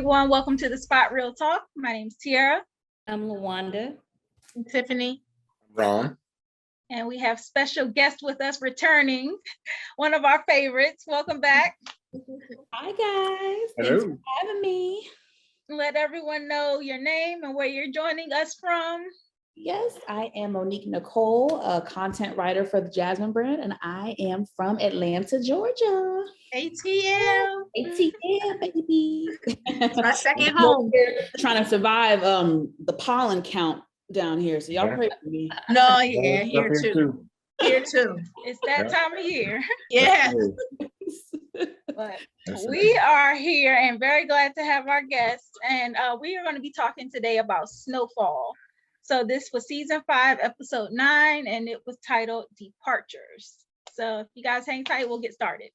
everyone. Welcome to the Spot Real Talk. My name's Tiara. I'm Lawanda. I'm Tiffany. Ron. And we have special guest with us returning, one of our favorites. Welcome back. Hi, guys. Hello. Thanks for having me. Let everyone know your name and where you're joining us from. Yes, I am Monique Nicole, a content writer for the Jasmine brand, and I am from Atlanta, Georgia. ATL. ATL, baby. It's my second home. Trying to survive the pollen count down here, so y'all pray for me. No, yeah, here too. Here too. It's that time of year. Yeah. But we are here and very glad to have our guests. And we are going to be talking today about SnowFall. So this was season 5, episode 9, and it was titled Departures. So if you guys hang tight, we'll get started.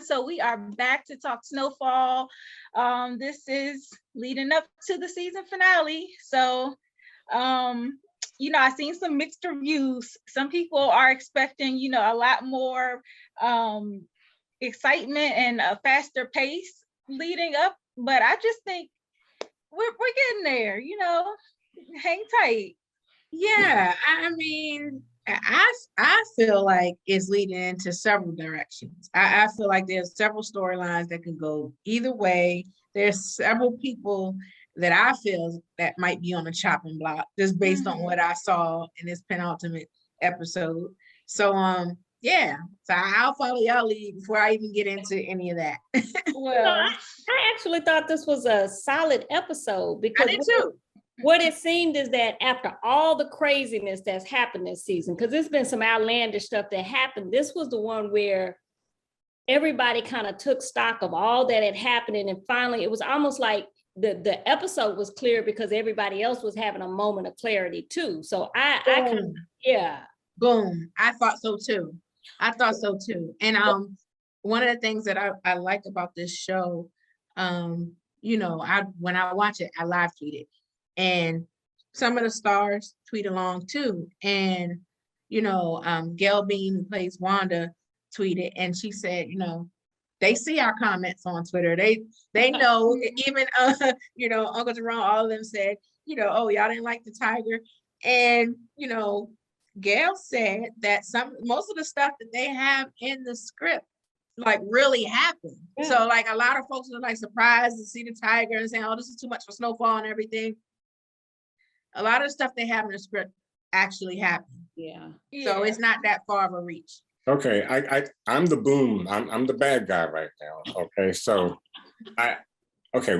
So we are back to talk SnowFall. This is leading up to the season finale. So, I've seen some mixed reviews. Some people are expecting, a lot more excitement and a faster pace leading up. But I just think we're getting there, hang tight. Yeah, I mean, I feel like it's leading into several directions. I feel like there's several storylines that can go either way. There's several people that I feel that might be on the chopping block just based on what I saw in this penultimate episode. So yeah, so I'll follow y'all lead before I even get into any of that. Well, I actually thought this was a solid episode because I did too. What it seemed is that after all the craziness that's happened this season, because there's been some outlandish stuff that happened, this was the one where everybody kind of took stock of all that had happened. And finally, it was almost like the episode was clear because everybody else was having a moment of clarity too. So I kind of, yeah. Boom. I thought so too. And one of the things that I like about this show, when I watch it, I live tweet it. And some of the stars tweet along too. And, Gail Bean, who plays Wanda, tweeted, and she said, they see our comments on Twitter. They know, even, Uncle Jerome, all of them said, oh, y'all didn't like the tiger. And, Gail said that most of the stuff that they have in the script like really happened. Yeah. So like a lot of folks were like surprised to see the tiger and saying, oh, this is too much for SnowFall and everything. A lot of stuff they have in the script actually happened. Yeah. So it's not that far of a reach. Okay, I'm the boom. I'm the bad guy right now. Okay, so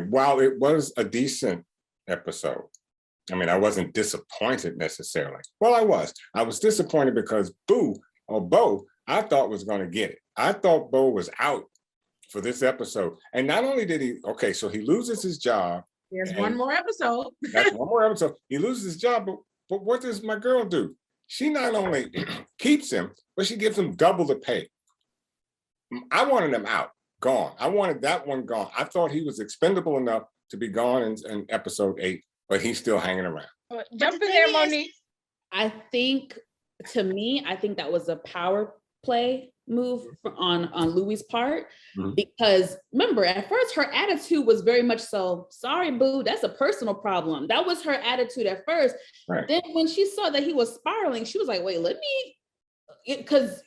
while it was a decent episode, I mean, I wasn't disappointed necessarily. Well, I was disappointed because Bo, I thought was going to get it. I thought Bo was out for this episode. And not only did he loses his job. There's one more episode. That's one more episode. He loses his job, but what does my girl do? She not only keeps him, but she gives him double the pay. I wanted him out, gone. I wanted that one gone. I thought he was expendable enough to be gone in episode 8, but he's still hanging around. Jump in there, Monique. I think that was a power play move on Louie's part, because remember, at first her attitude was very much so, sorry, boo, that's a personal problem. That was her attitude at first. Right. Then when she saw that he was spiraling, she was like, wait, because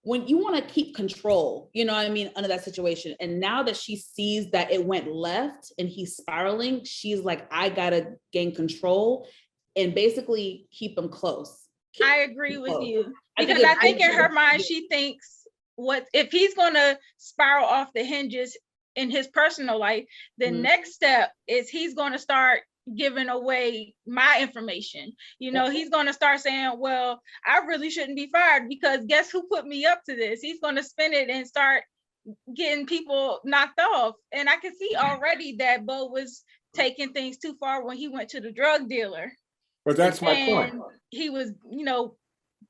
when you want to keep control, under that situation. And now that she sees that it went left and he's spiraling, she's like, I gotta gain control and basically keep him close. I agree with you. Because I think in her mind, she thinks, what if he's going to spiral off the hinges in his personal life, the next step is he's going to start giving away my information. He's going to start saying, well, I really shouldn't be fired because guess who put me up to this? He's going to spin it and start getting people knocked off. And I could see already that Bo was taking things too far when he went to the drug dealer. But that's my point. He was,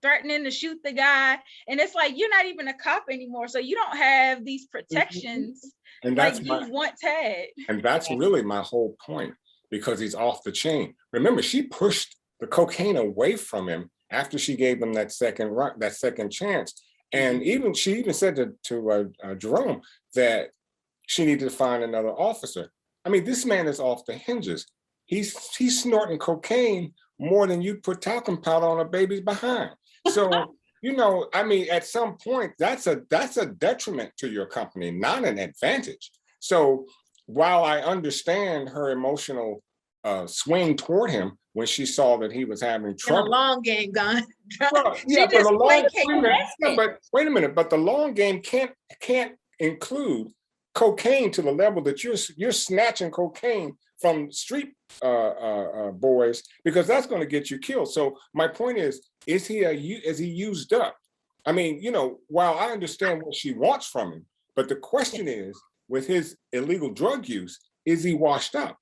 threatening to shoot the guy. And it's like, you're not even a cop anymore. So you don't have these protections and that's like you once had. And that's really my whole point, because he's off the chain. Remember, she pushed the cocaine away from him after she gave him that second chance. And she even said to Jerome that she needed to find another officer. I mean, this man is off the hinges. He's snorting cocaine more than you put talcum powder on a baby's behind. So, I mean, at some point, that's a detriment to your company, not an advantage. So while I understand her emotional swing toward him when she saw that he was having trouble. In a long game, gone. Well, yeah, but wait a minute. But the long game can't include cocaine to the level that you're snatching cocaine from street boys, because that's going to get you killed. So my point is he used up? I mean, while I understand what she wants from him, but the question is, with his illegal drug use, is he washed up?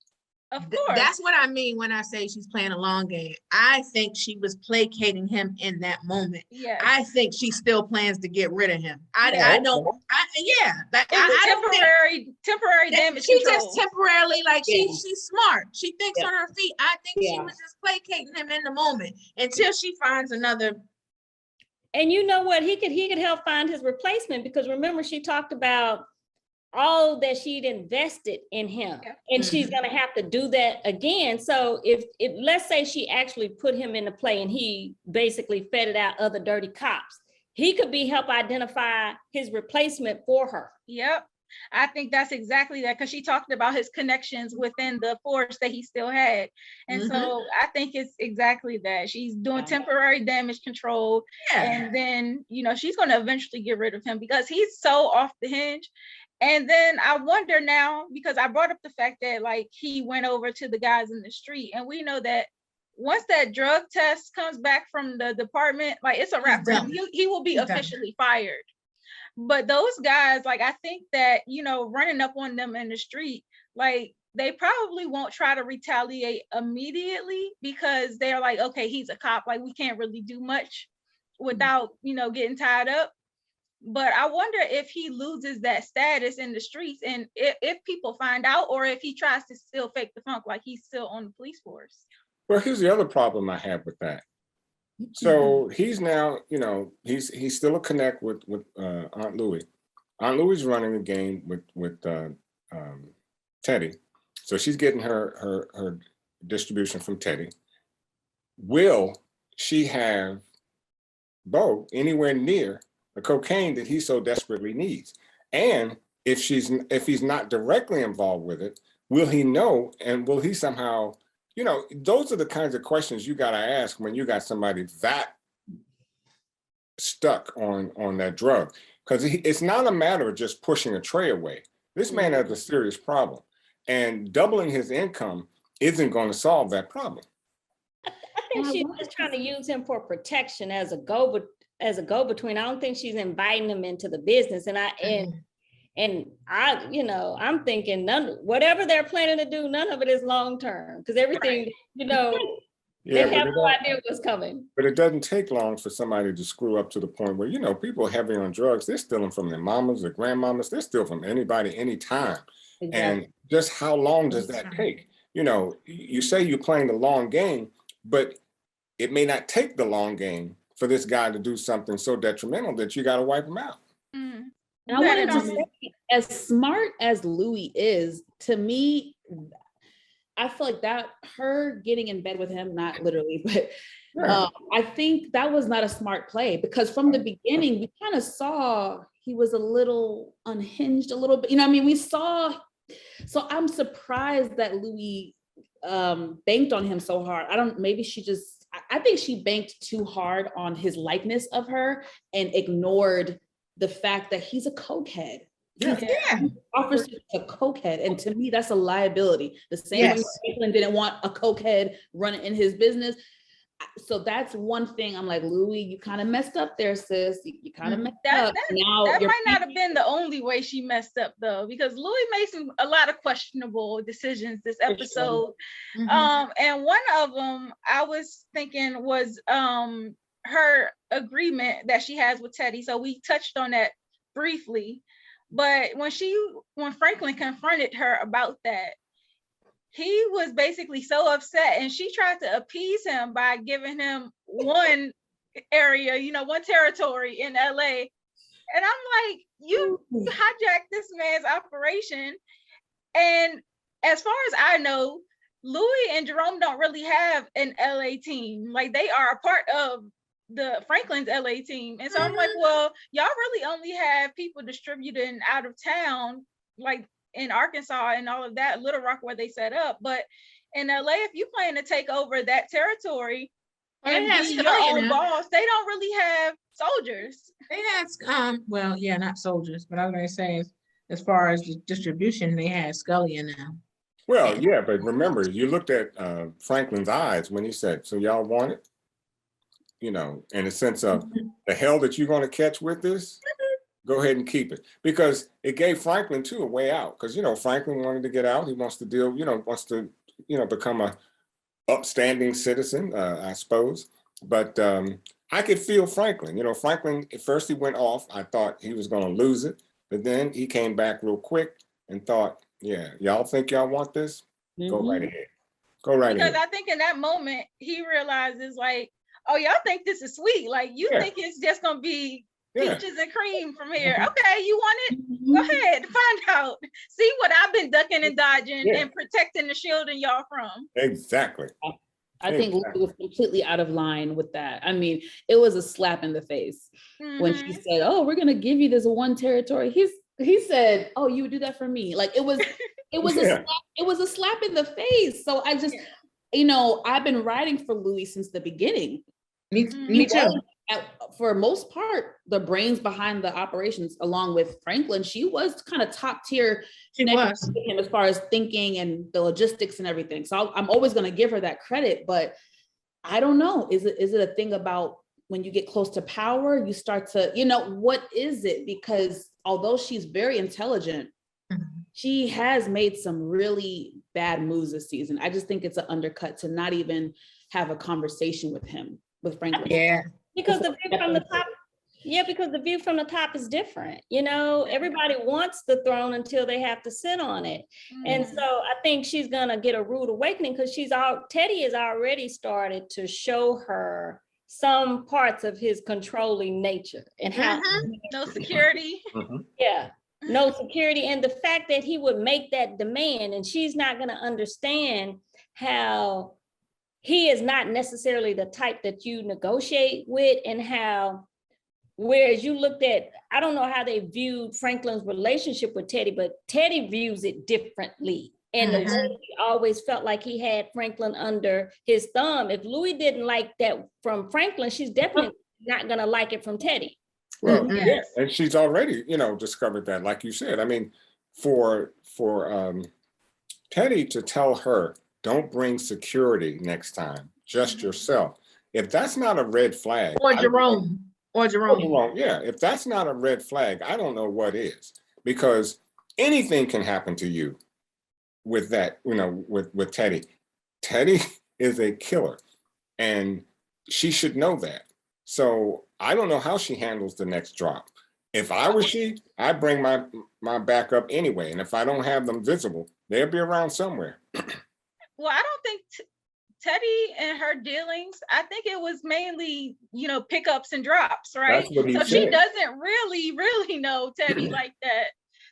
Of course. That's what I mean when I say she's playing a long game. I think she was placating him in that moment. Yeah. I think she still plans to get rid of him. Temporary damage She control. just temporarily, she's smart. She thinks on her feet. I think she was just placating him in the moment until she finds another. And you know what? He could help find his replacement, because remember, she talked about all that she'd invested in him, and she's going to have to do that again. So if let's say she actually put him into play and he basically fed out other dirty cops, he could help identify his replacement for her. Yep. I think that's exactly that, because she talked about his connections within the force that he still had. And so I think it's exactly that. She's doing temporary damage control. And then, she's going to eventually get rid of him, because he's so off the hinge. And then I wonder now, because I brought up the fact that he went over to the guys in the street, and we know that once that drug test comes back from the department, it's a wrap for him. He will be officially fired. But those guys, I think that, running up on them in the street, they probably won't try to retaliate immediately, because they're like, okay, he's a cop. We can't really do much without, getting tied up. But I wonder if he loses that status in the streets, and if people find out, or if he tries to still fake the funk like he's still on the police force. Well, here's the other problem I have with that. So he's now, he's still a connect with Aunt Louie. Aunt Louie's running the game with Teddy. So she's getting her distribution from Teddy. Will she have Bo anywhere near the cocaine that he so desperately needs? And if he's not directly involved with it, will he know, and will he somehow, those are the kinds of questions you got to ask when you got somebody that stuck on that drug. Because it's not a matter of just pushing a tray away. This man has a serious problem, and doubling his income isn't going to solve that problem. I think she's just trying to use him for protection as a go-between. I don't think she's inviting him into the business. And I'm thinking whatever they're planning to do, none of it is long-term, because everything, they have no idea what's coming. But it doesn't take long for somebody to screw up to the point where, people are heavy on drugs. They're stealing from their mamas, their grandmamas. They're stealing from anybody, anytime. Exactly. And just how long does that take? You say you're playing the long game, but it may not take the long game for this guy to do something so detrimental that you got to wipe him out. And I wanted to say, as smart as Louie is, to me, I feel like that her getting in bed with him, not literally, but I think that was not a smart play, because from the beginning, we kind of saw he was a little unhinged a little bit. We saw, so I'm surprised that Louie banked on him so hard. I think she banked too hard on his likeness of her and ignored the fact that he's a cokehead. Offers a cokehead, and to me, that's a liability. The same way Franklin didn't want a cokehead running in his business. so that's one thing. I'm like, Louie, you kind of messed up there, sis. You kind of messed up. That might not have been the only way she messed up though, because Louie made a lot of questionable decisions this episode. And one of them I was thinking was her agreement that she has with Teddy. So we touched on that briefly, but when Franklin confronted her about that, he was basically so upset, and she tried to appease him by giving him one area, one territory in LA. And I'm like, you hijacked this man's operation. And as far as I know, Louie and Jerome don't really have an LA team. Like, they are a part of the Franklin's LA team. And so I'm like, well, y'all really only have people distributing out of town, like in Arkansas and all of that, Little Rock where they set up. But in LA, if you plan to take over that territory and be your own boss, they don't really have soldiers. They have well, yeah, not soldiers, but I was gonna say, as far as the distribution, they had Scully now. Well, yeah, but remember, you looked at Franklin's eyes when he said, so y'all want it? In the sense of the hell that you're going to catch with this, go ahead and keep it. Because it gave Franklin too a way out. Because, Franklin wanted to get out. He wants to deal, wants to, become a upstanding citizen, I suppose. But I could feel Franklin. Franklin, at first he went off. I thought he was going to lose it. But then he came back real quick and thought, yeah, y'all think y'all want this? Go right ahead. Go right ahead. Because I think in that moment, he realizes like, oh, y'all think this is sweet. Like, you think it's just going to be peaches and cream from here. Okay, you want it? Go ahead, find out. See what I've been ducking and dodging and protecting and shielding y'all from. Exactly. I think Louie was completely out of line with that. I mean, it was a slap in the face when she said, oh, we're going to give you this one territory. He said, oh, you would do that for me. Like, it was a slap in the face. So I just, I've been writing for Louie since the beginning. Me too. For most part, the brains behind the operations, along with Franklin, she was kind of top tier. She was with him as far as thinking and the logistics and everything. So I'm always going to give her that credit. But I don't know. Is it a thing about when you get close to power, you start to, what is it? Because although she's very intelligent, she has made some really bad moves this season. I just think it's an undercut to not even have a conversation with Franklin. Yeah. Because the view from the top, because the view from the top is different. Everybody wants the throne until they have to sit on it. And so I think she's gonna get a rude awakening because Teddy has already started to show her some parts of his controlling nature and how no security. No security. And the fact that he would make that demand and she's not gonna understand how he is not necessarily the type that you negotiate with, and how, whereas you looked at, I don't know how they viewed Franklin's relationship with Teddy, but Teddy views it differently. And the way he always felt like he had Franklin under his thumb. If Louie didn't like that from Franklin, she's definitely not gonna like it from Teddy. Well, and she's already, discovered that, like you said. I mean, for Teddy to tell her, don't bring security next time, just yourself. If that's not a red flag. Or Jerome. Yeah, if that's not a red flag, I don't know what is. Because anything can happen to you with that, with Teddy. Teddy is a killer. And she should know that. So I don't know how she handles the next drop. If I was she, I'd bring my backup anyway. And if I don't have them visible, they'll be around somewhere. Well, I don't think Teddy and her dealings, I think it was mainly, pickups and drops, right? That's what he said. She doesn't really know Teddy like that.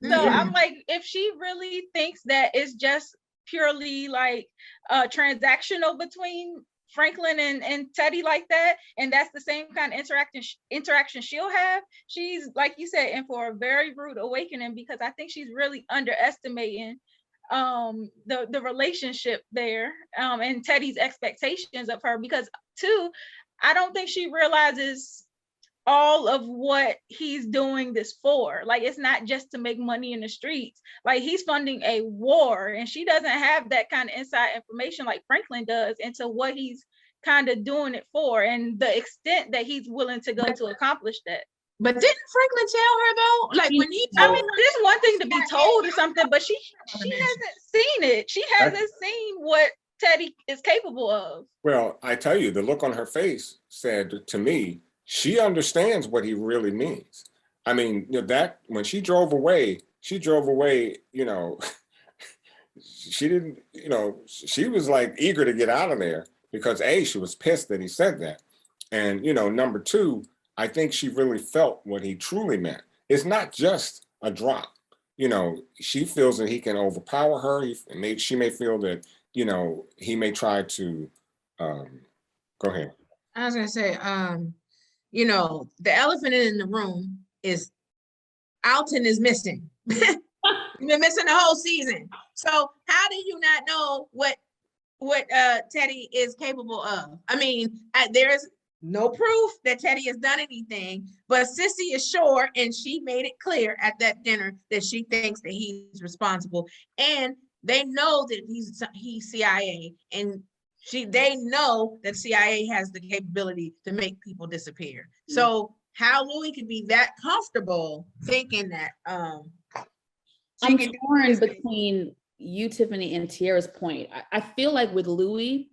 So I'm like, if she really thinks that it's just purely like transactional between Franklin and Teddy like that, and that's the same kind of interaction she'll have, she's, like you said, in for a very rude awakening, because I think she's really underestimating the relationship there, and Teddy's expectations of her, because too, I don't think she realizes all of what he's doing this for. Like, it's not just to make money in the streets. Like, he's funding a war, and she doesn't have that kind of inside information like Franklin does into what he's kind of doing it for, and the extent that he's willing to go to accomplish that. But didn't Franklin tell her though? Like when he I told mean, her, it's one thing to be told or something, but she hasn't seen it. She hasn't seen what Teddy is capable of. Well, I tell you, the look on her face said to me, she understands what he really means. I mean, that when she drove away, you know, she didn't, she was like eager to get out of there because A, she was pissed that he said that. And, number two, I think she really felt what he truly meant. It's not just a drop. She feels that he can overpower her. She may feel that, he may try to, go ahead. I was gonna say, the elephant in the room is Alton is missing. He's been missing the whole season. So how do you not know what Teddy is capable of? I mean, there's no proof that Teddy has done anything, but Sissy is sure, and she made it clear at that dinner that she thinks that he's responsible, and they know that he's CIA, and they know that CIA has the capability to make people disappear. So how Louie could be that comfortable thinking that I'm torn between you, Tiffany, and Tiara's point. I feel like with Louie,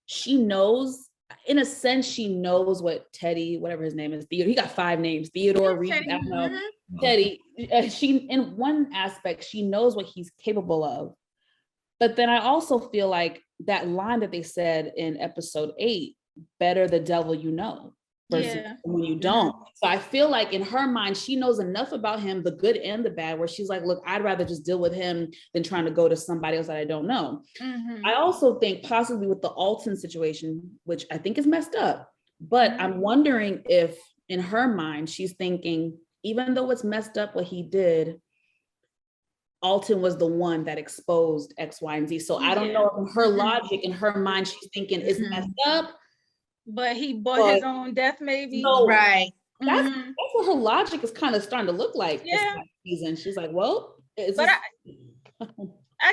she knows, in a sense, she knows what Teddy, whatever his name is, Theodore, he got 5 names, Theodore, Reed, I don't know, Teddy, she, in one aspect, she knows what he's capable of. But then I also feel like that line that they said in episode 8, better the devil you know versus when you don't. So I feel like in her mind, she knows enough about him, the good and the bad, where she's like, look, I'd rather just deal with him than trying to go to somebody else that I don't know. I also think possibly with the Alton situation, which I think is messed up, but I'm wondering if in her mind, she's thinking, even though it's messed up what he did, Alton was the one that exposed X, Y, and Z. So I don't know if in her logic, in her mind, she's thinking it's messed up. But he bought his own death, maybe. No, right. That's what her logic is kind of starting to look like this season. She's like, well, I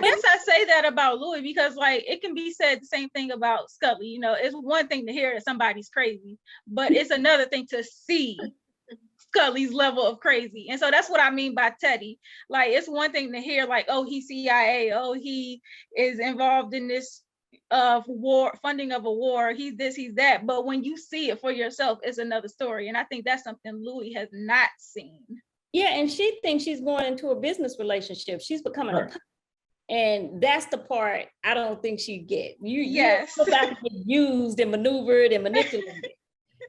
guess I say that about Louie because like it can be said the same thing about Scully. It's one thing to hear that somebody's crazy, but it's another thing to see Scully's level of crazy. And so that's what I mean by Teddy. Like it's one thing to hear like, oh, he's CIA, oh, he is involved in this war, funding of a war, he's this, he's that. But when you see it for yourself, it's another story. And I think that's something Louie has not seen. Yeah, and she thinks she's going into a business relationship. She's becoming a, and that's the part I don't think she get. You go back and get used and maneuvered and manipulated.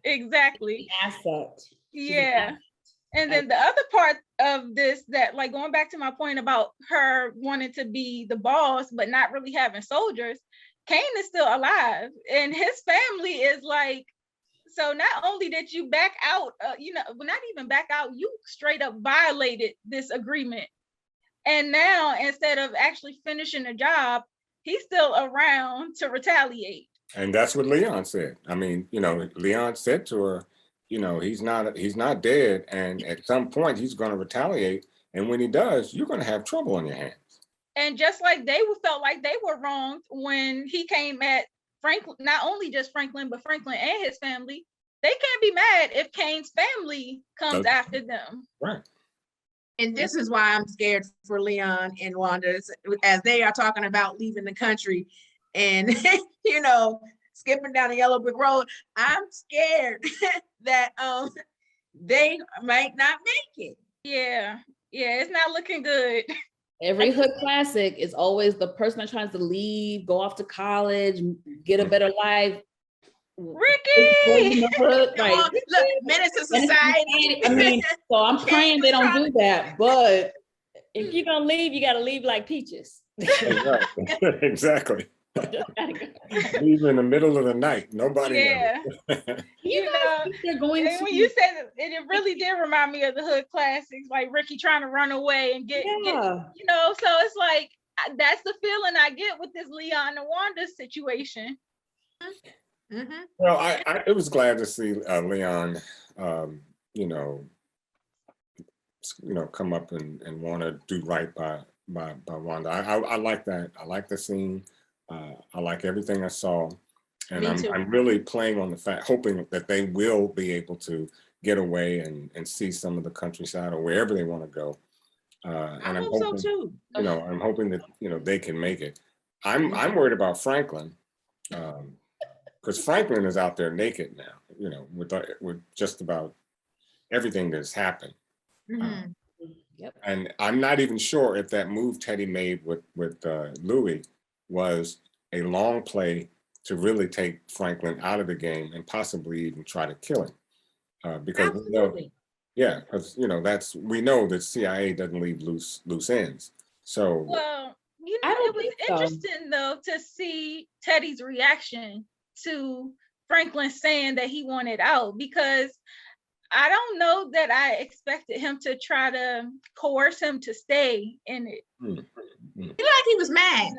Exactly. Asset. Yeah. And then the other part of this, that like going back to my point about her wanting to be the boss, but not really having soldiers, Kane is still alive and his family is like, so not only did you back out, not even back out, you straight up violated this agreement. And now instead of actually finishing the job, he's still around to retaliate. And that's what Leon said. I mean, Leon said to her, he's not dead. And at some point he's going to retaliate. And when he does, you're going to have trouble on your hands. And just like they felt like they were wronged when he came at Franklin, not only just Franklin, but Franklin and his family, they can't be mad if Kane's family comes after them. Right. And this is why I'm scared for Leon and Wanda as they are talking about leaving the country and, skipping down the yellow brick road. I'm scared that they might not make it. Yeah, it's not looking good. Every hood classic is always the person that tries to leave, go off to college, get a better life. Ricky! Look, menace to society. I mean, so I'm praying they don't do that, but if you're gonna leave, you gotta leave like Peaches. Exactly. Leave in the middle of the night. Nobody knows. They're going and when you said it really did remind me of the hood classics, like Ricky trying to run away and get so it's like that's the feeling I get with this Leon and Wanda situation. Well, I was glad to see Leon come up and want to do right by Wanda. I like that. I like the scene. I like everything I saw. And Me too. I'm really playing on the fact, hoping that they will be able to get away and see some of the countryside or wherever they want to go. I And I'm hope so hoping, too. I'm hoping that, they can make it. I'm worried about Franklin, because Franklin is out there naked now, with just about everything that's happened. Mhm. Yep. And I'm not even sure if that move Teddy made with Louie was a long play to really take Franklin out of the game and possibly even try to kill him. Because Absolutely. because we know that CIA doesn't leave loose ends. So Well, I don't it was think so. interesting though to see Teddy's reaction to Franklin saying that he wanted out, because I don't know that I expected him to try to coerce him to stay in it. He was mad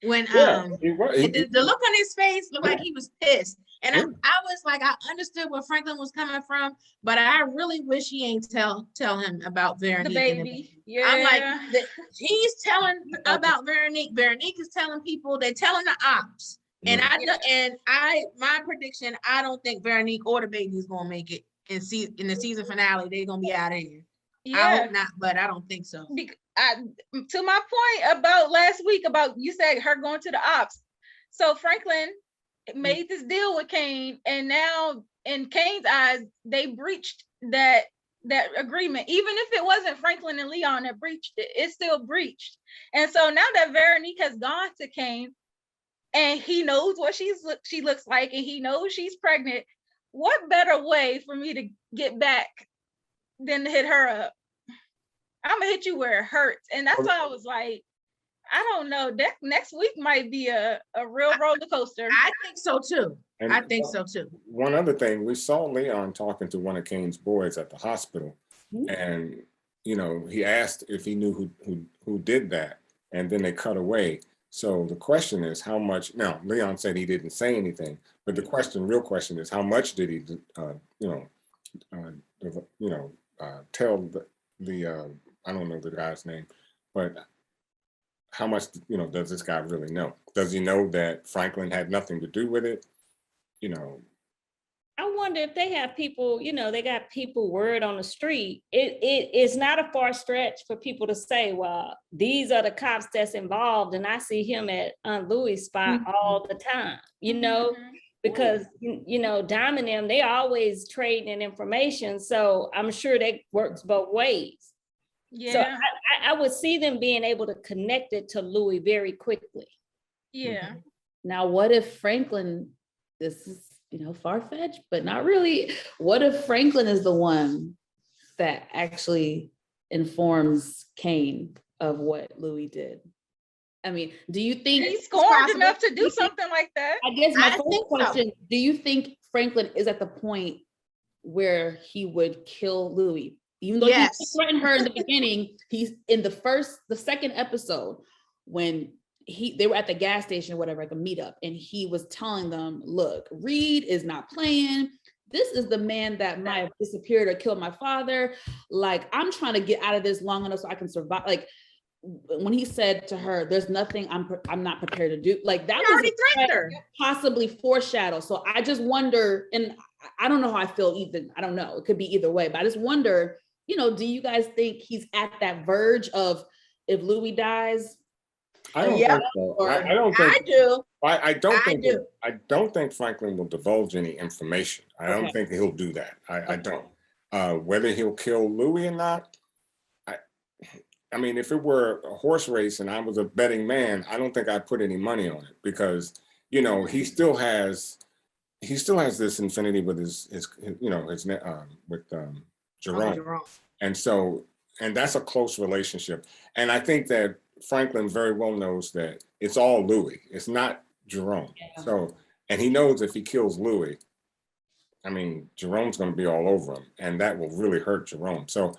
when the look on his face looked like he was pissed. And I was like, I understood where Franklin was coming from, but I really wish he ain't tell him about Veronique. The baby. Yeah. I'm like, he's telling about Veronique. Veronique is telling people, they're telling the ops. And my prediction, I don't think Veronique or the baby is gonna make it in the season finale. They're gonna be out of here. Yeah. I hope not, but I don't think so. To my point about last week about you said her going to the ops. So Franklin made this deal with Kane, and now in Kane's eyes, they breached that agreement. Even if it wasn't Franklin and Leon that breached it, it's still breached. And so now that Veronique has gone to Kane, and he knows what she looks like, and he knows she's pregnant, what better way for me to get back than to hit her up? I'm gonna hit you where it hurts. And that's why I was like, I don't know, that next week might be a real roller coaster. I think so too. I think so too. One other thing, we saw Leon talking to one of Kane's boys at the hospital, and he asked if he knew who did that, and then they cut away. So the question is, how much? Now Leon said he didn't say anything, but the real question is, how much did he, tell the I don't know the guy's name, but how much does this guy really know? Does he know that Franklin had nothing to do with it? I wonder if they have people, they got people word on the street. It is not a far stretch for people to say, well, these are the cops that's involved, and I see him at Aunt Louie' spot all the time, because Dom and them, they always trading in information. So I'm sure that works both ways. Yeah. So I would see them being able to connect it to Louie very quickly. Yeah. Now, what if Franklin, this is, far-fetched, but not really. What if Franklin is the one that actually informs Kane of what Louie did? I mean, do you think he's scorned enough to do something like that? I guess my first question, do you think Franklin is at the point where he would kill Louie? Even though he threatened her in the beginning, he's in the second episode when they were at the gas station or whatever, like a meetup, and he was telling them, look, Reed is not playing. This is the man that might have disappeared or killed my father. Like, I'm trying to get out of this long enough so I can survive. Like, when he said to her, there's nothing I'm not prepared to do. Like, that was already threatened her. Possibly foreshadow. So I just wonder, and I don't know how I feel even. I don't know. It could be either way, but I just wonder, do you guys think he's at that verge of, if Louie dies? I don't think so. I don't think. I do. I don't think Franklin will divulge any information. I don't think he'll do that. I don't. Whether he'll kill Louie or not, I mean, if it were a horse race and I was a betting man, I don't think I'd put any money on it, because he still has this infinity with his with Jerome. And that's a close relationship. And I think that Franklin very well knows that it's all Louie. It's not Jerome. Yeah. So, and he knows if he kills Louie, I mean, Jerome's going to be all over him, and that will really hurt Jerome. So,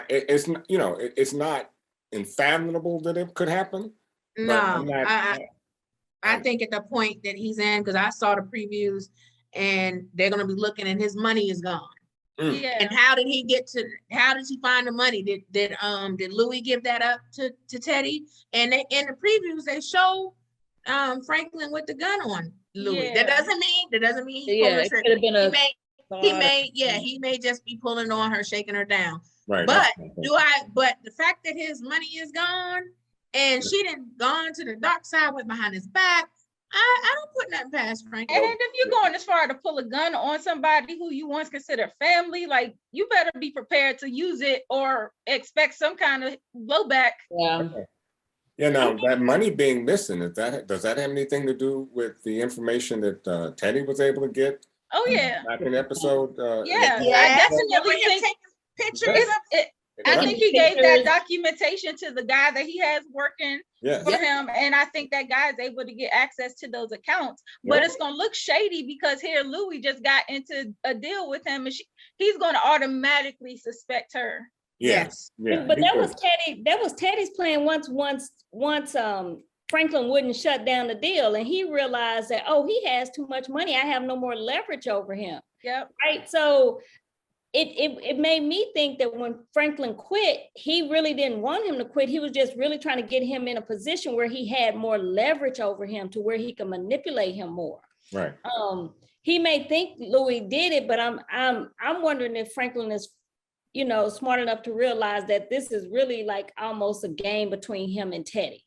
it's not unfathomable that it could happen. No, I think at the point that he's in, because I saw the previews, and they're going to be looking, and his money is gone. Yeah. And how did he find the money? Did Louie give that up to Teddy? And in the previews, they show Franklin with the gun on Louis. Yeah. That doesn't mean he's Yeah, pulling it her. could have been a He may just be pulling on her, shaking her down. Right. But but the fact that his money is gone and she didn't gone to the dark side, went behind his back, I don't put nothing past Franklin. And if you're going as far to pull a gun on somebody who you once considered family, like you better be prepared to use it or expect some kind of blowback. Yeah. Okay. Yeah, now that money being missing, does that have anything to do with the information that Teddy was able to get? Oh yeah. Back in episode. Yeah, I definitely think pictures. I think he gave that documentation to the guy that he has working for him, and I think that guy is able to get access to those accounts. But it's gonna look shady because here Louie just got into a deal with him, and he's gonna automatically suspect her. Yes. Yeah. But that was Teddy. That was Teddy's plan. Once Franklin wouldn't shut down the deal, and he realized that he has too much money. I have no more leverage over him. Yep. Right. So it made me think that when Franklin quit, he really didn't want him to quit. He was just really trying to get him in a position where he had more leverage over him to where he could manipulate him more. Right. He may think Louis did it, but I'm wondering if Franklin is, smart enough to realize that this is really like almost a game between him and Teddy.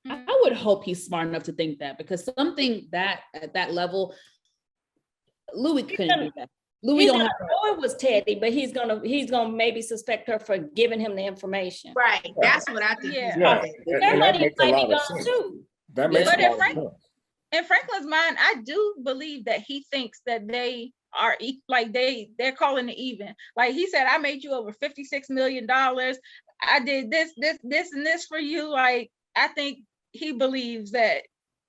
I would hope he's smart enough to think that, because something that at that level, Louis couldn't do that. Louis don't have know it was Teddy, but he's gonna maybe suspect her for giving him the information. Right. That's what I think. Yeah. Their money might be gone too. That makes But a lot of sense. in Franklin's mind, I do believe that he thinks that they are like they're calling it even. Like he said, I made you over $56 million. I did this, and this for you. Like I think he believes that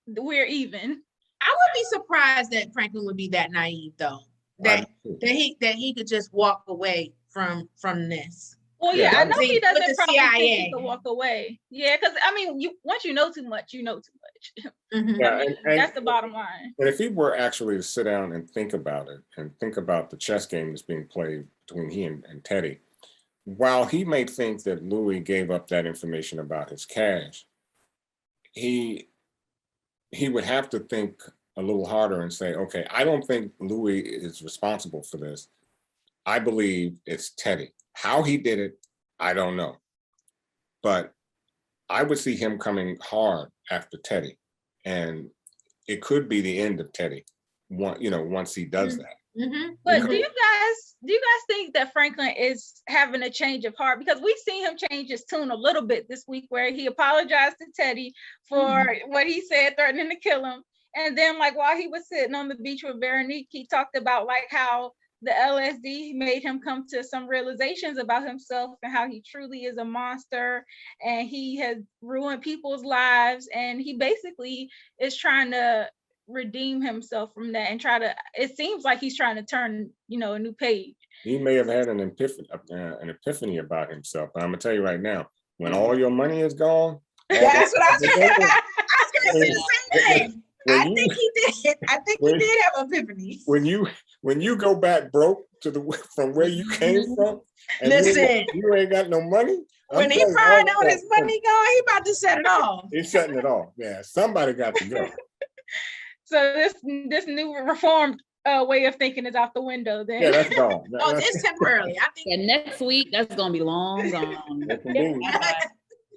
we're even. I would be surprised that Franklin would be that naive, though. That he could just walk away from this. Well, yeah, I know he doesn't probably CIA. think he can walk away. Yeah, because I mean, once you know too much, you know too much. Mm-hmm. Yeah, I mean, that's the bottom line. And if he were actually to sit down and think about it, and think about the chess game that's being played between he and Teddy, while he may think that Louis gave up that information about his cash, he would have to think a little harder and say, okay, I don't think Louis is responsible for this. I believe it's Teddy. How he did it, I don't know. But I would see him coming hard after Teddy. And it could be the end of Teddy, once he does that. Mm-hmm. But do you guys think that Franklin is having a change of heart? Because we've seen him change his tune a little bit this week, where he apologized to Teddy for what he said, threatening to kill him. And then, like, while he was sitting on the beach with Veronique, he talked about like how the LSD made him come to some realizations about himself and how he truly is a monster and he has ruined people's lives. And he basically is trying to redeem himself from that and it seems like he's trying to turn, a new page. He may have had an epiphany about himself. But I'm gonna tell you right now, when all your money is gone. That's what I was going to say the same thing. I think he did. I think he did have epiphany. When you go back broke from where you came from, and listen, you ain't got no money. When he find out his money gone, he about to set it off. He's setting it off. Yeah, somebody got to go. So this new reformed way of thinking is out the window. Then yeah, that's gone. It's temporarily. I think next week that's gonna be long gone.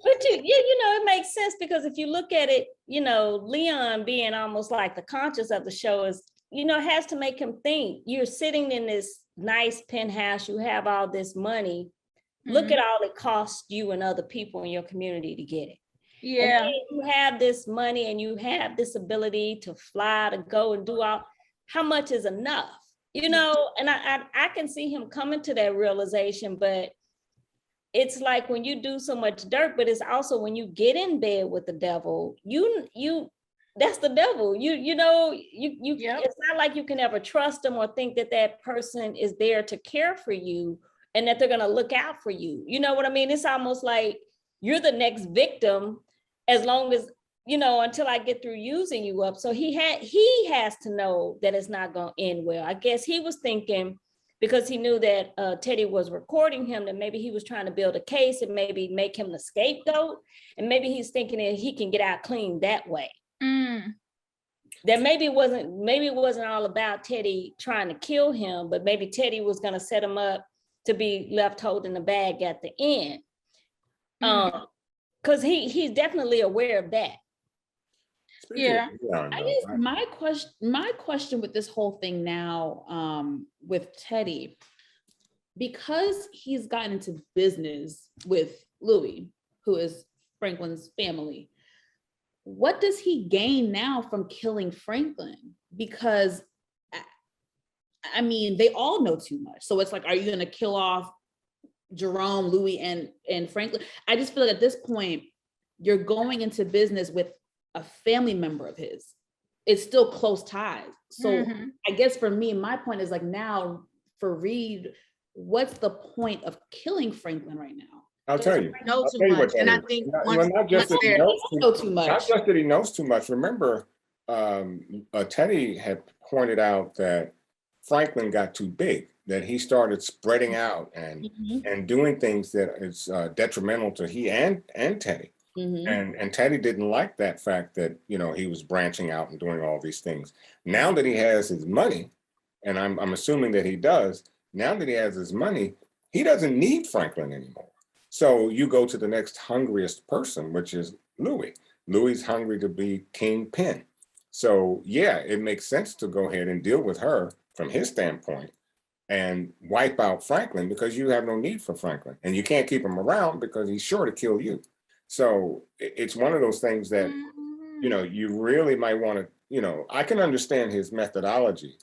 But it makes sense, because if you look at it, Leon being almost like the conscience of the show is, has to make him think. You're sitting in this nice penthouse, you have all this money. Look at all it costs you and other people in your community to get it. Yeah. And you have this money and you have this ability to fly, to go and do how much is enough? And I can see him coming to that realization, but it's like when you do so much dirt, but it's also when you get in bed with the devil, that's the devil. It's not like you can ever trust them or think that person is there to care for you and that they're going to look out for you. You know what I mean? It's almost like you're the next victim as long as, until I get through using you up. So he has to know that it's not going to end well. I guess he was thinking, because he knew that Teddy was recording him, that maybe he was trying to build a case and maybe make him the scapegoat. And maybe he's thinking that he can get out clean that way. that maybe it wasn't all about Teddy trying to kill him, but maybe Teddy was going to set him up to be left holding the bag at the end. Because he's definitely aware of that. Yeah. I guess my question with this whole thing now, with Teddy, because he's gotten into business with Louie, who is Franklin's family, what does he gain now from killing Franklin? Because I mean, they all know too much. So it's like, are you going to kill off Jerome, Louie, and Franklin? I just feel like at this point, you're going into business with a family member of his. It's still close ties. So I guess for me, my point is like, now for Reed, what's the point of killing Franklin right now? I'll tell you. Know too much, and I think not just that he knows too much. Remember, Teddy had pointed out that Franklin got too big, that he started spreading out and doing things that is detrimental to he and Teddy. And Teddy didn't like that fact that, you know, he was branching out and doing all these things. Now that he has his money, and I'm assuming that he does, now that he has his money, he doesn't need Franklin anymore. So you go to the next hungriest person, which is Louie. Louie's hungry to be kingpin. So yeah, it makes sense to go ahead and deal with her from his standpoint and wipe out Franklin, because you have no need for Franklin. And you can't keep him around because he's sure to kill you. So it's one of those things that, you know, you really might want to, you know, I can understand his methodology.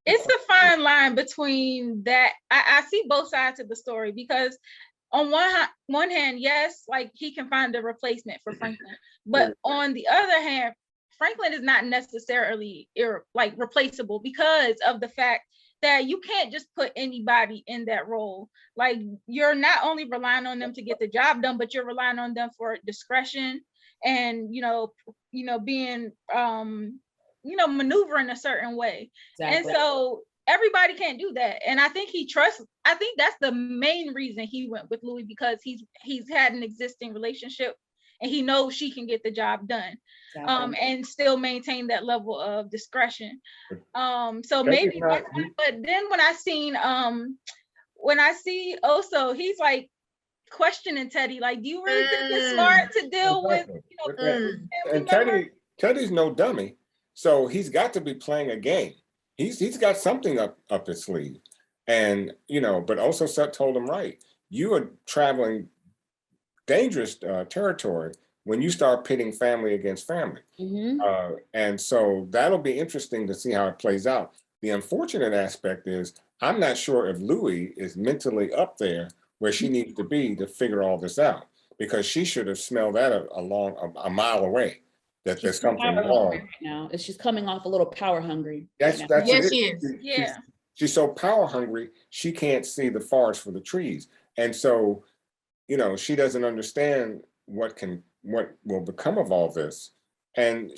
It's a fine line between that. I see both sides of the story, because on one hand, yes, like he can find a replacement for Franklin, but on the other hand, Franklin is not necessarily replaceable, because of the fact that you can't just put anybody in that role. Like, you're not only relying on them to get the job done, but you're relying on them for discretion and, being, maneuvering a certain way. Exactly. And so everybody can't do that. And I think I think that's the main reason he went with Louie, because he's had an existing relationship and he knows she can get the job done. Exactly. And still maintain that level of discretion. So maybe that's why, but then when I see Oso, he's like questioning Teddy, like, do you really think it's smart to deal with, and Teddy's no dummy. So he's got to be playing a game. He's got something up his sleeve. And, but also told him, right, you are traveling dangerous territory when you start pitting family against family. And so that'll be interesting to see how it plays out. The unfortunate aspect is, I'm not sure if Louie is mentally up there where she needs to be to figure all this out, because she should have smelled that a mile away, that there's something wrong right now. She's coming off a little power hungry. Yes, she is. She's so power hungry, she can't see the forest for the trees. And so, she doesn't understand what will become of all this. And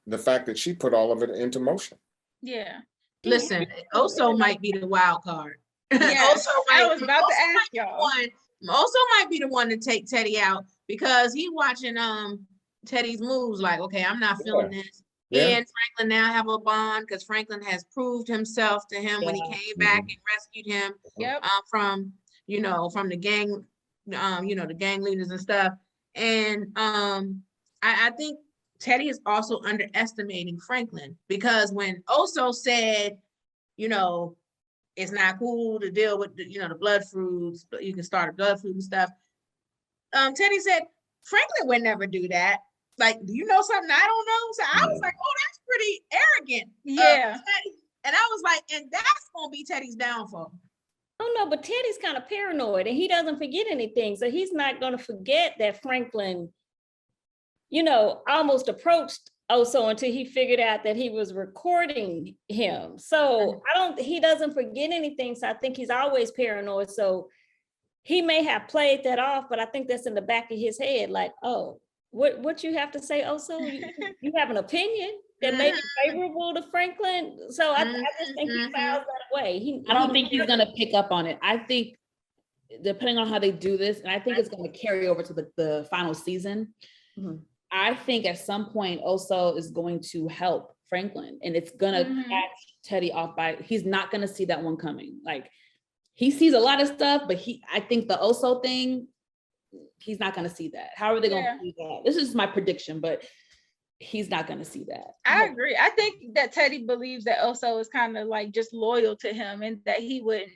the fact that she put all of it into motion. Yeah. Listen, Oso might be the wild card. Yes, I was about to ask y'all. Oso might be the one to take Teddy out, because he watching Teddy's moves like, okay, I'm not feeling this. Yeah. And Franklin now have a bond, because Franklin has proved himself to him when he came back and rescued him from the gang, the gang leaders and stuff. And I think Teddy is also underestimating Franklin, because when Oso said, it's not cool to deal with the blood feuds, but you can start a blood feud and stuff. Teddy said, Franklin would never do that. Like, do you know something I don't know? So I was like, oh, that's pretty arrogant. Yeah. And I was like, and that's gonna be Teddy's downfall. Oh no, but Teddy's kind of paranoid and he doesn't forget anything. So he's not gonna forget that Franklin, almost approached Oso until he figured out that he was recording him. So he doesn't forget anything. So I think he's always paranoid. So he may have played that off, but I think that's in the back of his head. Like, oh, what you have to say, Oso? You have an opinion that may be favorable to Franklin. So I just think he files that away. I don't think he's gonna pick up on it. I think depending on how they do this, and I think it's gonna carry over to the final season. I think at some point Oso is going to help Franklin, and it's gonna catch Teddy off by, he's not gonna see that one coming. Like, he sees a lot of stuff, but I think the Oso thing, he's not gonna see that. How are they gonna see that? This is my prediction, but he's not gonna see that. I agree. I think that Teddy believes that Oso is kind of like just loyal to him and that he wouldn't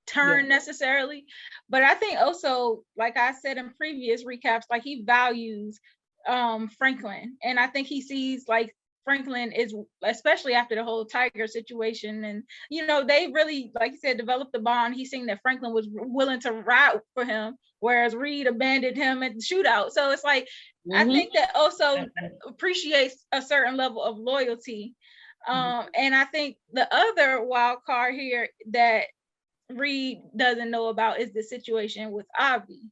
turn necessarily. But I think Oso, like I said in previous recaps, like he values Franklin. And I think he sees like Franklin is, especially after the whole Tiger situation, and they really, like you said, developed the bond. He's seen that Franklin was willing to ride for him, whereas Reed abandoned him at the shootout. So it's like, I think that also appreciates a certain level of loyalty. And I think the other wild card here that Reed doesn't know about is the situation with Avi,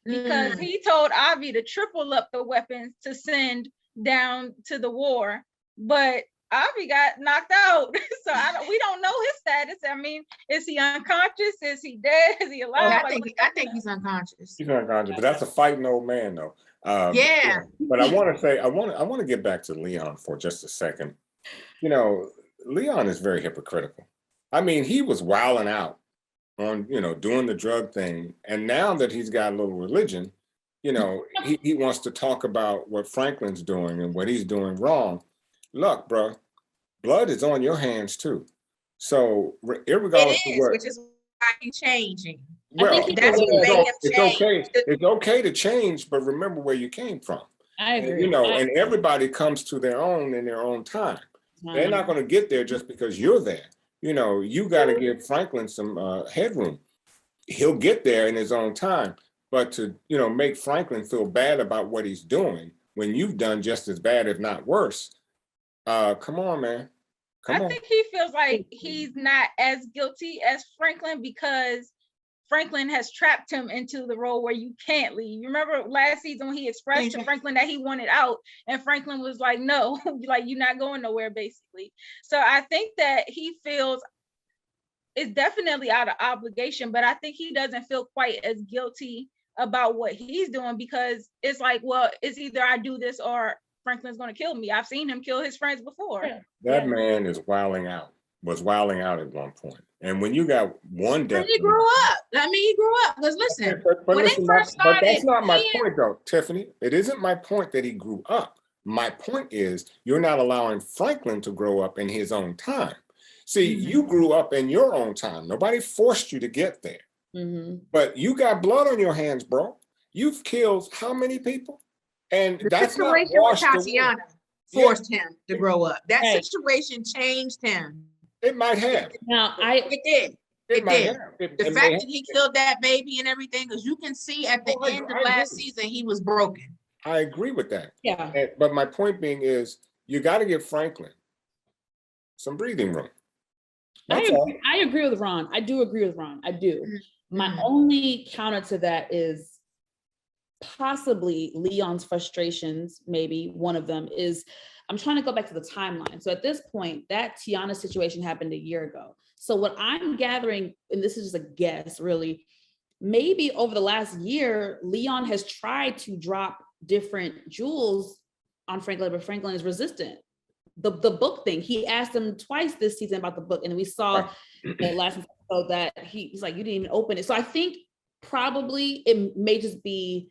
because he told Avi to triple up the weapons to send down to the war, but Avi got knocked out. So we don't know his status. I mean, is he unconscious? Is he dead? Is he alive? I think he's unconscious. He's unconscious, but that's a fighting old man though. But I want to say, I want to get back to Leon for just a second. Leon is very hypocritical. I mean, he was wilding out on, doing the drug thing. And now that he's got a little religion, he wants to talk about what Franklin's doing and what he's doing wrong. Look, bro, blood is on your hands too. So irregardless of what, which is why he's changing. Well, that's what made him change. It's okay to change, but remember where you came from. I agree. And everybody comes to their own in their own time. They're not going to get there just because you're there. You got to give Franklin some headroom. He'll get there in his own time. But to, make Franklin feel bad about what he's doing when you've done just as bad, if not worse. Come on, man. I think he feels like he's not as guilty as Franklin because Franklin has trapped him into the role where you can't leave. You remember last season when he expressed to Franklin that he wanted out, and Franklin was like, no, like you're not going nowhere, basically. So I think that he feels it's definitely out of obligation, but I think he doesn't feel quite as guilty about what he's doing because it's like, well, it's either I do this or Franklin's going to kill me. I've seen him kill his friends before. That man is wilding out, was wilding out at one point. And when you got one death. He grew up. He grew up. Because listen, but listen, but that's not my point though, Tiffany. It isn't my point that he grew up. My point is you're not allowing Franklin to grow up in his own time. See, you grew up in your own time. Nobody forced you to get there. But you got blood on your hands, bro. You've killed how many people? And the that's situation with Tatiana forced him to grow up. That situation changed him. It might have. It did. The fact that he killed that baby and everything, because you can see at the end of last season, he was broken. I agree with that. Yeah. But my point being is you got to give Franklin some breathing room. I agree with Ron. I do agree with Ron. I do. My only counter to that is possibly Leon's frustrations. Maybe one of them is, I'm trying to go back to the timeline. So at this point, that Tiana situation happened a year ago. So what I'm gathering, and this is just a guess really, maybe over the last year, Leon has tried to drop different jewels on Franklin, but Franklin is resistant. The book thing, he asked him twice this season about the book, and we saw the last episode that he's like, you didn't even open it. So I think probably it may just be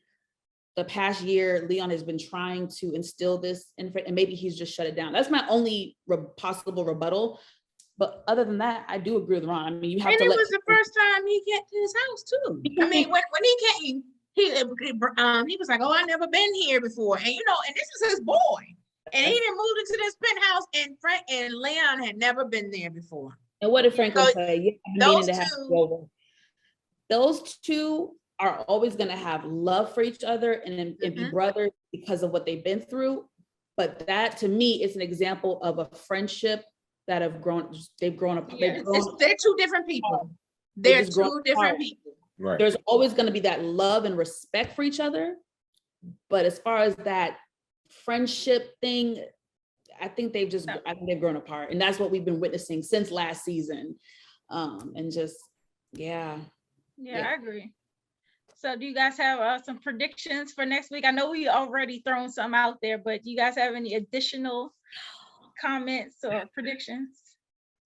the past year, Leon has been trying to instill this in, and maybe he's just shut it down. That's my only possible rebuttal. But other than that, I do agree with Ron. I mean, you have to. And it was the first time he came to his house too. I mean, when he came, he was like, "Oh, I never been here before," and and this is his boy, and he didn't move into this penthouse, and Frank and Leon had never been there before. And what did Franklin say? Those two are always going to have love for each other and be brothers because of what they've been through. But that, to me, is an example of a friendship that they've grown up. They're two different people. They're two different people. Right. There's always going to be that love and respect for each other. But as far as that friendship thing, I think they've grown apart. And that's what we've been witnessing since last season. And just, yeah. I agree. So do you guys have some predictions for next week? I know we already thrown some out there, but do you guys have any additional comments or predictions?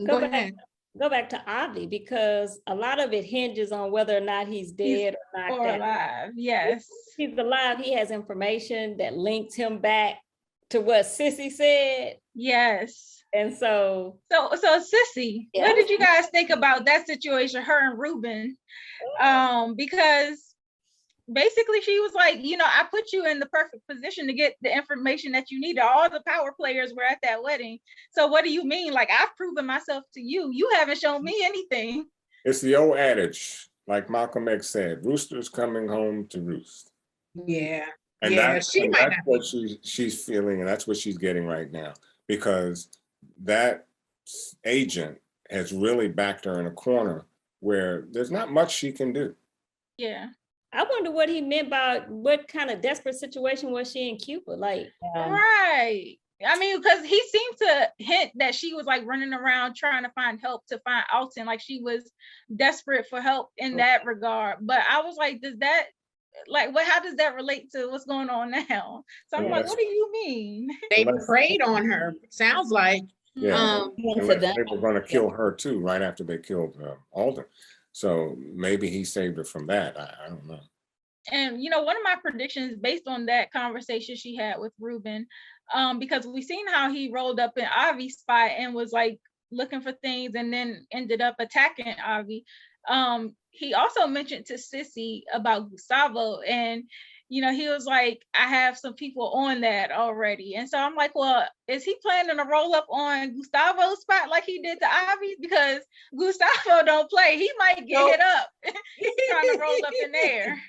Go ahead. Go back to Avi, because a lot of it hinges on whether or not he's dead or not. Or alive, yes. If he's alive, he has information that links him back to what Sissy said. Yes. And so Sissy, Yeah. what did you guys think about that situation, her and Ruben? Because basically she was like, I put you in the perfect position to get the information that you needed. All the power players were at that wedding. So what do you mean? Like, I've proven myself to you. You haven't shown me anything. It's the old adage, like Malcolm X said, roosters coming home to roost. Yeah. And Yeah, that's she might not what she's feeling, and that's what she's getting right now, because that agent has really backed her in a corner where there's not much she can do. Yeah. I wonder what he meant by what kind of desperate situation was she in Cuba? Like, Right. I mean, because he seemed to hint that she was like running around trying to find help to find Alton, like she was desperate for help in that regard. But I was like, how does that relate to what's going on now? So I'm like, what do you mean? They preyed on her. Sounds like. Yeah. Unless they were going to kill her too, right after they killed Alden. So maybe he saved her from that. I don't know. And one of my predictions based on that conversation she had with Ruben, because we seen how he rolled up in Avi's spot and was like looking for things and then ended up attacking Avi. He also mentioned to Sissy about Gustavo, and he was like, I have some people on that already. And so I'm like, well, is he planning to roll up on Gustavo's spot like he did to Avi? Because Gustavo don't play. He might get hit up trying to roll up in there.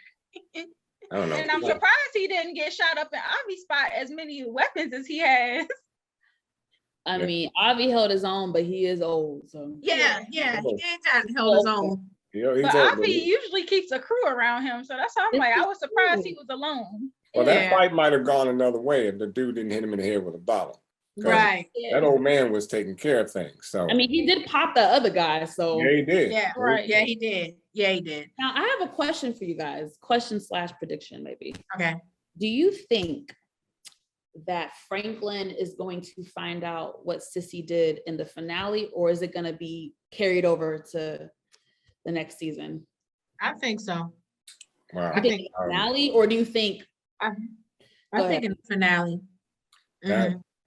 I don't know. And I'm surprised he didn't get shot up in Avi's spot as many weapons as he has. I mean, Avi held his own, but he is old. So Yeah, he did kind of held his own. But Avi usually keeps a crew around him. So that's how I'm like, I was surprised he was alone. Well, that fight might have gone another way if the dude didn't hit him in the head with a bottle. Right. That old man was taking care of things. So I mean, he did pop the other guy. So yeah, he did. Yeah, right. Yeah, he did. Yeah, he did. Now I have a question for you guys. Question/prediction, maybe. Okay. Do you think that Franklin is going to find out what Sissy did in the finale, or is it going to be carried over to the next season? I think so. Wow. I think finale, or do you think? I think in the finale.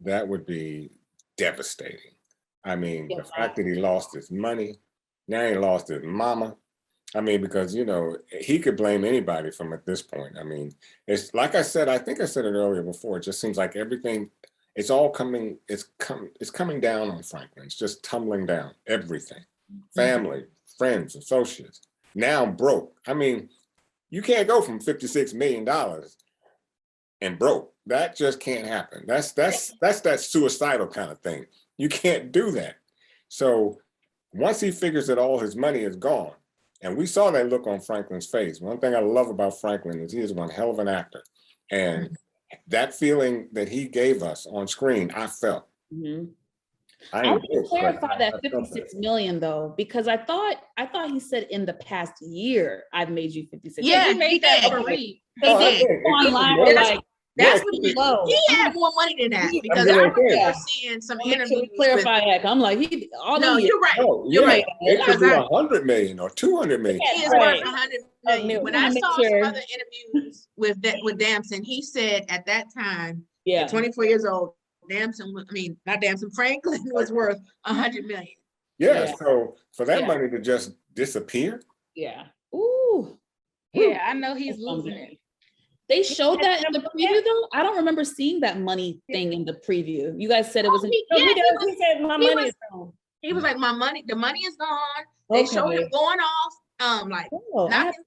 That would be devastating. I mean, the fact that he lost his money, now he lost his mama. I mean, because he could blame anybody from at this point. I mean, it's like I said, I think I said it earlier before. It just seems like everything, it's coming down on Franklin. It's just tumbling down everything. Family, friends, associates, now broke. I mean, you can't go from $56 million and broke. That just can't happen. That's that suicidal kind of thing. You can't do that. So once he figures that all his money is gone, and we saw that look on Franklin's face. One thing I love about Franklin is he is one hell of an actor. And that feeling that he gave us on screen, I felt. Mm-hmm. I want to clarify that 56 million though, because I thought he said in the past year I've made you 56. Yeah, he made that for Reed. He did. Online, like, that's what he had more money than that, because I remember seeing some interviews. Clarify that. I'm like, you're right. You're right. It could be 100 million or 200 million. He is worth 100 million. When I saw some other interviews with Damson, he said at that time, at 24 years old, Franklin was worth 100 million. Yeah. So for that money to just disappear. Yeah. Ooh. Yeah, I know he's losing it. They showed that in the preview though. I don't remember seeing that money thing in the preview. You guys said it was. He said my money is gone. He was like, the money is gone. They showed him going off,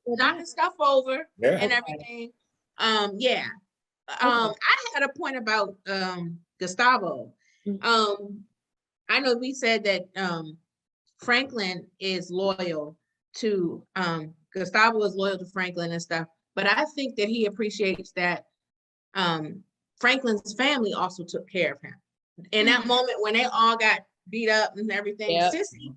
knocking stuff over and everything. I had a point about Gustavo. I know we said that Franklin is loyal to Gustavo is loyal to Franklin and stuff. But I think that he appreciates that Franklin's family also took care of him. In that moment when they all got beat up and everything, Sissy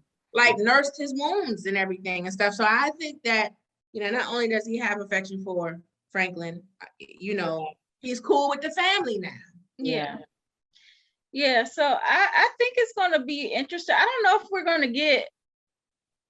nursed his wounds and everything and stuff. So I think that, not only does he have affection for Franklin, he's cool with the family now. Yeah. Yeah, so I think it's going to be interesting. I don't know if we're going to get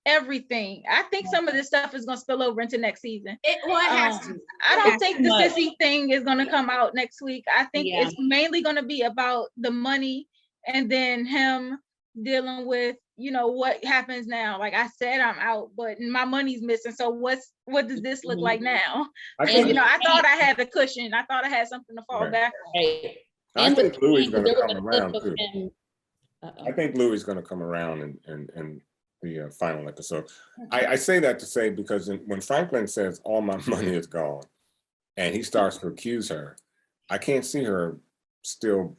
everything. I think some of this stuff is going to spill over into next season. It has to. I don't think the much. sissy thing is going to come out next week. I think Yeah. it's mainly going to be about the money and then him dealing with, you know, what happens now. Like I said, I'm out, but my money's missing. So what does this look like now? I And think, you know, I thought I had a cushion. I thought I had something to fall Right. back on. Right. I And think Louie's going to there was come a around clip of too. him- I think Louie's going to come around in the final episode. I say that to say because when Franklin says all my money is gone, and he starts to accuse her, I can't see her still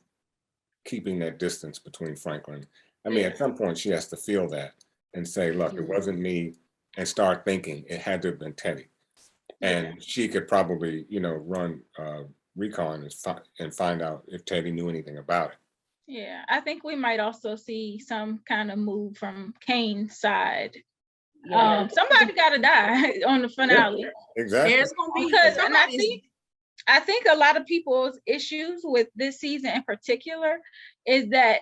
keeping that distance between Franklin. I mean, at some point she has to feel that and say, look, it wasn't me, and start thinking it had to have been Teddy. And she could probably, you know, run recon and find out if Teddy knew anything about it. Yeah, I think we might also see some kind of move from Kane's side. Yeah. Somebody got to die on the finale. Exactly. There's gonna be Because, and somebody's- I think a lot of people's issues with this season in particular is that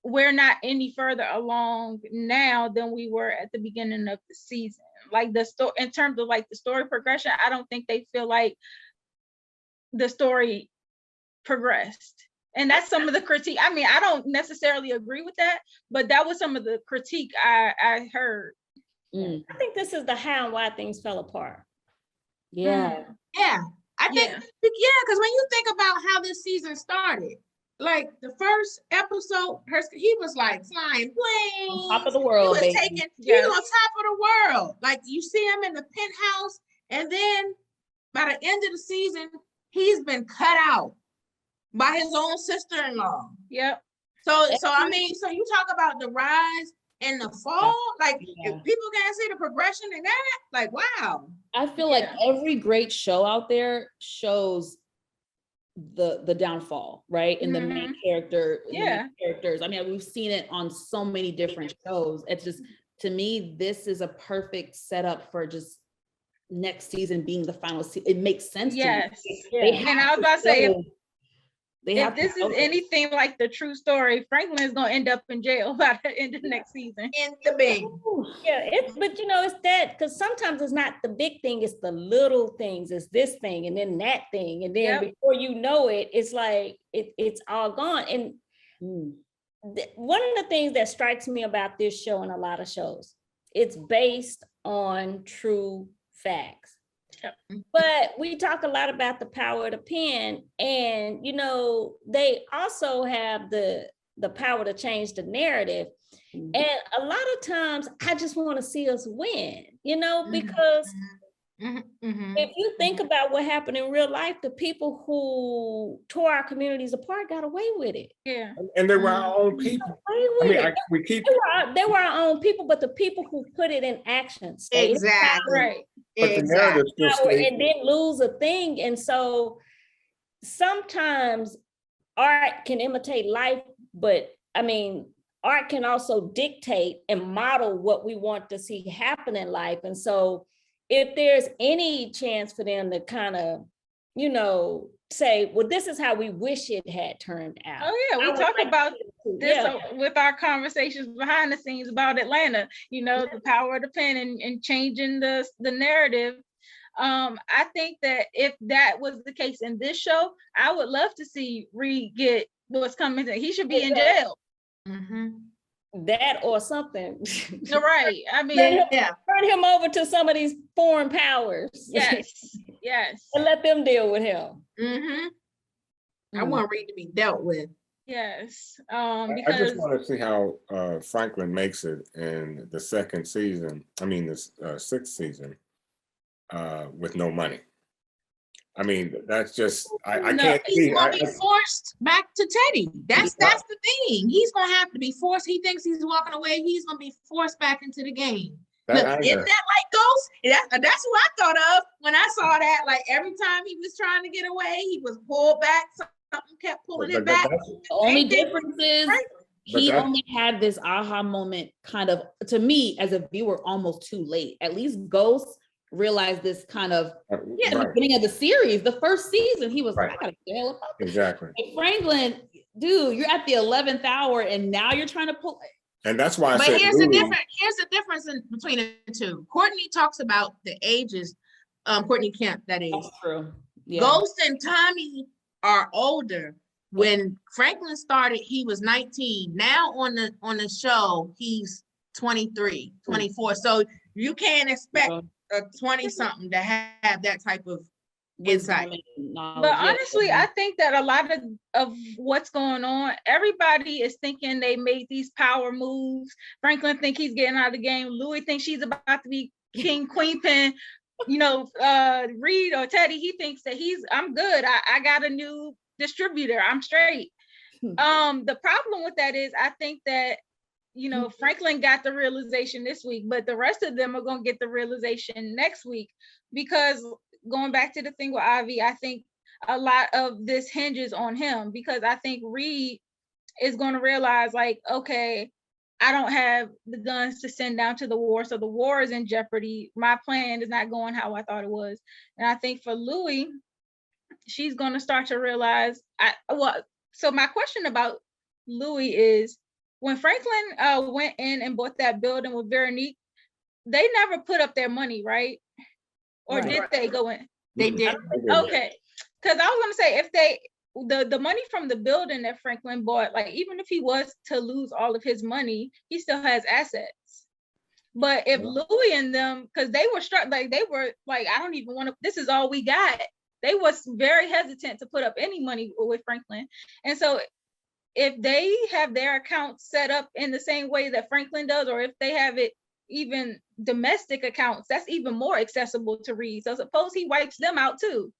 we're not any further along now than we were at the beginning of the season. Like the story, in terms of like the story progression, I don't think they feel like the story progressed. And that's some of the critique. I mean, I don't necessarily agree with that, but that was some of the critique I heard. Mm. I think this is the how and why things fell apart. Yeah. Yeah, I think, Yeah. because when you think about how this season started, like the first episode, he was like flying planes. On top of the He world, was baby. taking, he Yes. was on top of the world. Like you see him in the penthouse, and then by the end of the season, he's been cut out by his own sister-in-law. Yep. So I mean, so you talk about the rise and the fall, like Yeah. if people can't see the progression in that, like wow. I feel like Yeah. every great show out there shows the downfall, right? And the main character, and the main Yeah. characters. I mean, we've seen it on so many different shows. It's just, to me, this is a perfect setup for just next season being the final season. It makes sense Yes. to me. Yeah. They And I have was about to say, if to this show is it. anything like the true story, Franklin is gonna end up in jail by the end of next season. In the bin. Yeah, but you know, it's that because sometimes it's not the big thing, it's the little things. It's this thing and then that thing. And then Yep. before you know it, it's like it's all gone. And one of the things that strikes me about this show and a lot of shows, it's based on true facts. Yep. But we talk a lot about the power of the pen, and you know, they also have the power to change the narrative. Mhm. And a lot of times I just want to see us win, you know, because if you think about what happened in real life, the people who tore our communities apart got away with it. Yeah. And they were our own people. Away I with mean, it. we keep, They were our own people, but the people who put it in action stayed in Exactly. Right. but the narrative still power stays. and didn't lose a thing. And so sometimes art can imitate life, but I mean, art can also dictate and model what we want to see happen in life. And so if there's any chance for them to kind of, you know, say, well, this is how we wish it had turned out. Oh yeah, I we would talk like about this Yeah. with our conversations behind the scenes about Atlanta, you know, the power of the pen and changing the narrative. I think that if that was the case in this show, I would love to see Reed get what's coming. He should be in jail. That or something. You're right. I mean, Yeah. Turn him over to some of these foreign powers. yes, yes, And let them deal with him. I want Reed to be dealt with. yes. I Because just want to see how Franklin makes it in the second season. I mean, this sixth season with no money. I mean, that's just I No, can't He's see. gonna be forced back to Teddy. That's the thing. He's gonna have to be forced. He thinks he's walking away. He's gonna be forced back into the game. Look, that isn't anger. that like Ghost? That's what I thought of when I saw that. Like every time he was trying to get away, he was pulled back. Something kept pulling But it back. that's- The only Same thing with difference is Franklin. But he that's- only had this aha moment kind of, to me as a viewer, almost too late. At least Ghost realized this kind of at the right, beginning of the series, the first season. He was like, Right. I gotta get the hell up. exactly. And Franklin, dude, you're at the 11th hour and now you're trying to pull. And that's why I But said here's the Louie, difference between the two. Courtney talks about the ages, Courtney Kemp, that is. That's true. Yeah. Ghost and Tommy are older. When Franklin started, he was 19. Now on the show, he's 23, 24. So you can't expect a 20-something to have that type of insight. But honestly, I think that a lot of what's going on, everybody is thinking they made these power moves. Franklin think he's getting out of the game. Louie thinks she's about to be king, queen pin. Reed or Teddy, he thinks that I'm good. I got a new distributor. I'm straight. The problem with that is I think that, Franklin got the realization this week, but the rest of them are going to get the realization next week, because going back to the thing with Ivy, I think a lot of this hinges on him, because I think Reed is going to realize, like, okay, I don't have the guns to send down to the war, so the war is in jeopardy. My plan is not going how I thought it was. And I think for Louie, she's going to start to realize, so my question about Louie is, when Franklin went in and bought that building with Veronique, they never put up their money, right? Or did they go in? They did. Okay. Because I was going to say, if the money from the building that Franklin bought, like, even if he was to lose all of his money, he still has assets. But if Louie and them, because they were I don't even want to, this is all we got. They was very hesitant to put up any money with Franklin. And so if they have their accounts set up in the same way that Franklin does, or if they have it even domestic accounts, that's even more accessible to Reed. So suppose he wipes them out too.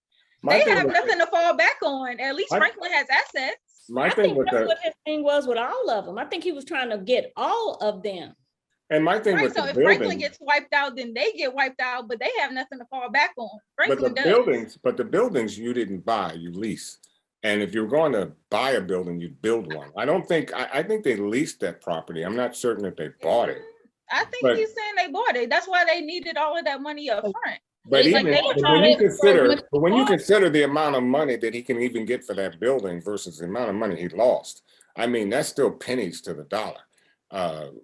They have nothing to fall back on. At least Franklin has assets. I think that's what his thing was with all of them. I think he was trying to get all of them. And my thing with so the if building, Franklin gets wiped out, then they get wiped out, but they have nothing to fall back on. But the buildings you didn't buy, you lease. And if you're going to buy a building, you build one. I think they leased that property. I'm not certain if they bought it. I think he's saying they bought it. That's why they needed all of that money up front. But when you consider the amount of money that he can even get for that building versus the amount of money he lost, I mean, that's still pennies to the dollar.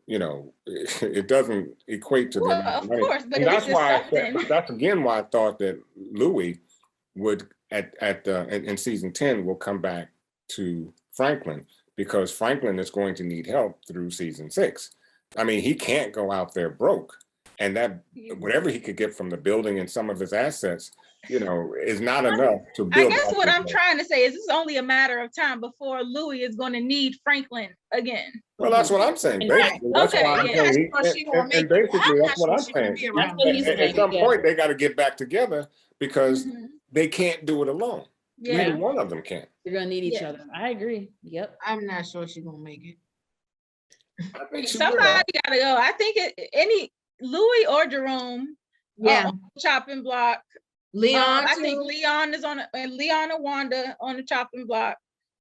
It doesn't equate to the amount of money. Course, but that's again why I thought that Louie would in season 10 will come back to Franklin, because Franklin is going to need help through season 6. I mean, he can't go out there broke, and that whatever he could get from the building and some of his assets, is not enough to build. I guess what I'm trying to say is it's only a matter of time before Louie is going to need Franklin again. Well, that's what I'm saying. Basically, that's why I'm saying. And basically, that's what I'm saying. At some point, they got to get back together, because they can't do it alone. Neither one of them can. You're gonna need each other. I agree. Yep. I'm not sure she's gonna make it. I think somebody gotta go. I think any Louie or Jerome. On the chopping block. Leon. I think Leon is Leon or Wanda on the chopping block.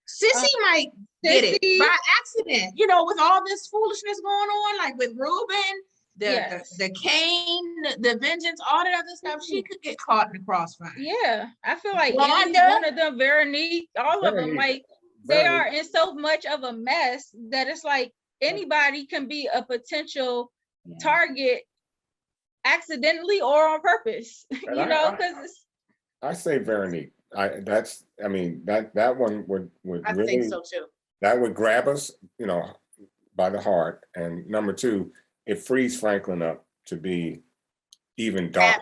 Sissy might get it by accident. With all this foolishness going on, like with Ruben, the cane, the vengeance, all that other stuff, she could get caught in the crossfire. Yeah, I feel like one of them, Veronique, all of them, like they are in so much of a mess that it's like anybody can be a potential target, accidentally or on purpose. Because I say Veronique. That one would I really, think so too. That would grab us, by the heart. And number 2, it frees Franklin up to be even darker.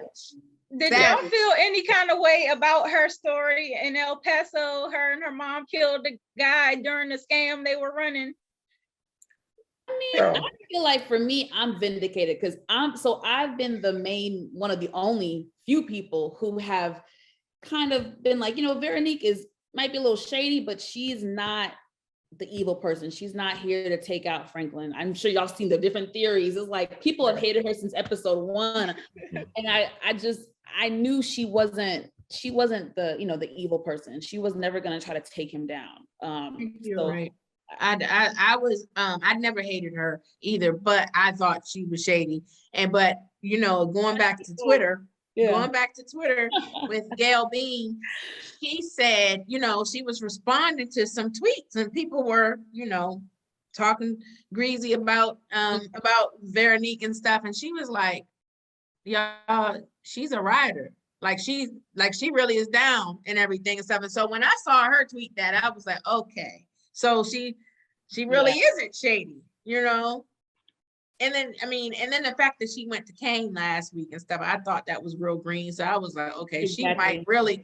Did y'all feel any kind of way about her story in El Paso? Her and her mom killed the guy during the scam they were running. I feel like for me, I'm vindicated, because I've been one of the only few people who have kind of been like, Veronique might be a little shady, but she's not the evil person. She's not here to take out Franklin. I'm sure y'all seen the different theories. It's like people have hated her since episode 1. And I knew she wasn't the, the evil person. She was never going to try to take him down. You're right. I never hated her either, but I thought she was shady. But going back to Twitter, going back to Twitter with Gail Bean, she said, she was responding to some tweets and people were, talking greasy about Veronique and stuff. And she was like, y'all, she's a rider. Like she really is down and everything and stuff. And so when I saw her tweet that, I was like, okay, so she really isn't shady, And then, the fact that she went to Kane last week and stuff, I thought that was real green. So I was like, okay, she might really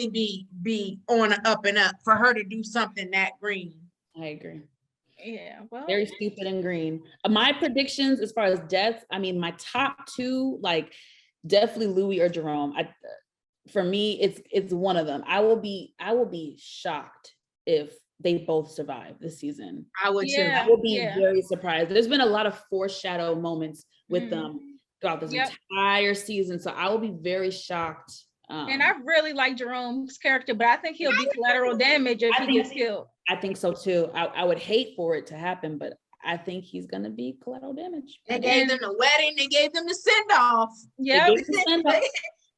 be on the up and up for her to do something that green. I agree. Yeah, well, very stupid and green. My predictions as far as deaths, my top two, like definitely Louie or Jerome. For me, it's one of them. I will be shocked if they both survive this season. I would too. I will be very surprised. There's been a lot of foreshadow moments with them throughout this entire season, so I will be very shocked. And I really like Jerome's character, but I think he'll be collateral damage if he gets killed. I think so too. I would hate for it to happen, but I think he's gonna be collateral damage. They gave them the wedding, they gave them the send-off. Yeah. And that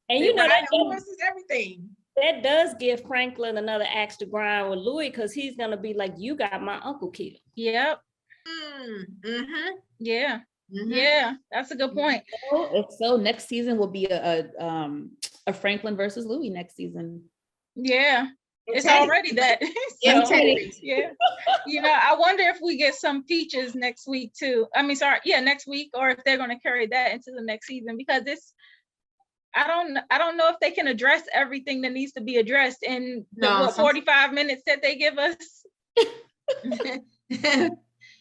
is everything. That does give Franklin another axe to grind with Louie, because he's gonna be like, you got my uncle killed. Yep. Mm-hmm. Yeah. Mm-hmm. Yeah, that's a good point. So next season will be a Franklin versus Louie next season. Yeah. It's already that. Yeah. I wonder if we get some Peaches next week too. Next week, or if they're going to carry that into the next season, because I don't know if they can address everything that needs to be addressed in the 45 minutes that they give us.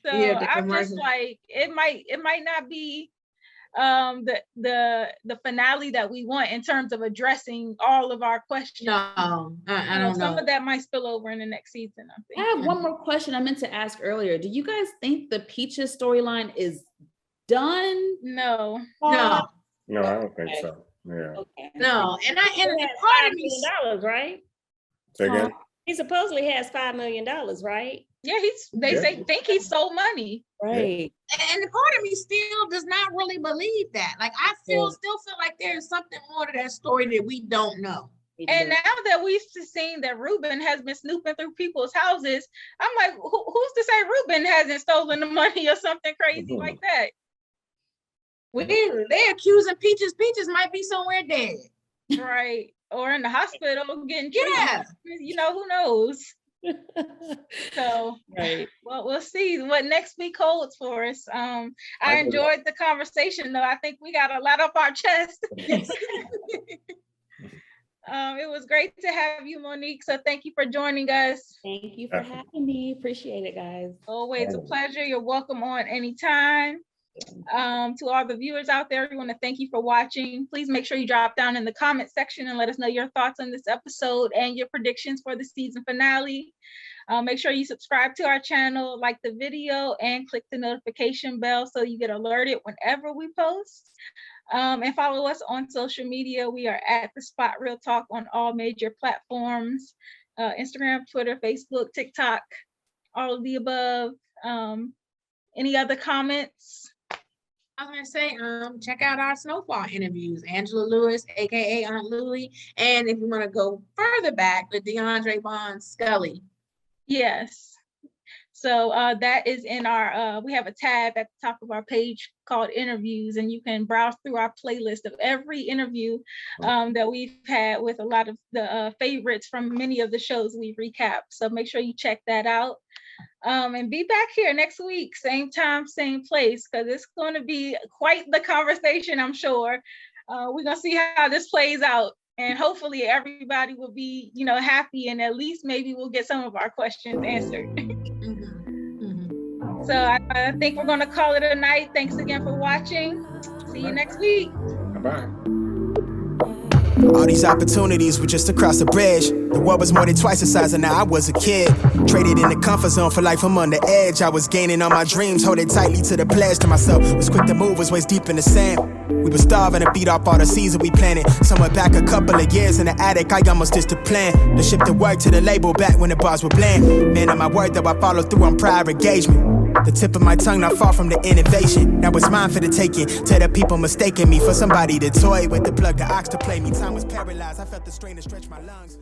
So I'm just like, it might not be the finale that we want in terms of addressing all of our questions. No, I don't know. Some of that might spill over in the next season, I think. I have one more question I meant to ask earlier. Do you guys think the Peaches storyline is done? No, I don't think so. Yeah. Okay. No, and part of me, right? Say again? He supposedly has $5 million, right? Yeah, think he stole money. Right. And part of me still does not really believe that. Like, I still feel like there's something more to that story that we don't know. And now that we've seen that Ruben has been snooping through people's houses, I'm like, who's to say Ruben hasn't stolen the money or something crazy like that? They're accusing Peaches. Peaches might be somewhere dead. Right. Or in the hospital getting treated. Who knows? So, right. Well, we'll see what next week holds for us. I enjoyed the conversation, though. I think we got a lot off our chest. It was great to have you, Monique. So thank you for joining us. Thank you for having me. Appreciate it, guys. Always a pleasure. You're welcome on anytime. To all the viewers out there, we want to thank you for watching. Please make sure you drop down in the comment section and let us know your thoughts on this episode and your predictions for the season finale. Make sure you subscribe to our channel, like the video, and click the notification bell so you get alerted whenever we post. And follow us on social media. We are at The Spot Real Talk on all major platforms, Instagram, Twitter, Facebook, TikTok, all of the above. Any other comments? I was gonna say, check out our SnowFall interviews, Angela Lewis, aka Aunt Louie, and if you want to go further back, with DeAndre Bond Scully. Yes. So that is in our, we have a tab at the top of our page called interviews, and you can browse through our playlist of every interview that we've had with a lot of the favorites from many of the shows we've recapped. So make sure you check that out. And be back here next week, same time, same place, because it's going to be quite the conversation, I'm sure. We're going to see how this plays out, and hopefully everybody will be, happy, and at least maybe we'll get some of our questions answered. So I think we're going to call it a night. Thanks again for watching. See you next week. Bye-bye. All these opportunities were just across the bridge. The world was more than twice the size, and now I was a kid. Traded in the comfort zone for life, I'm on the edge. I was gaining all my dreams, holding tightly to the pledge to myself. Was quick to move, was waist deep in the sand. We were starving to beat off all the seeds that we planted. Somewhere back a couple of years in the attic, I almost ditched the plan. To ship the work to the label back when the bars were bland. Man, on my word, though, I followed through on prior engagement. The tip of my tongue not far from the innovation. Now it's mine for the taking. Tell the people mistaking me for somebody to toy with. The plug the ox to play me. Time was paralyzed. I felt the strain to stretch my lungs.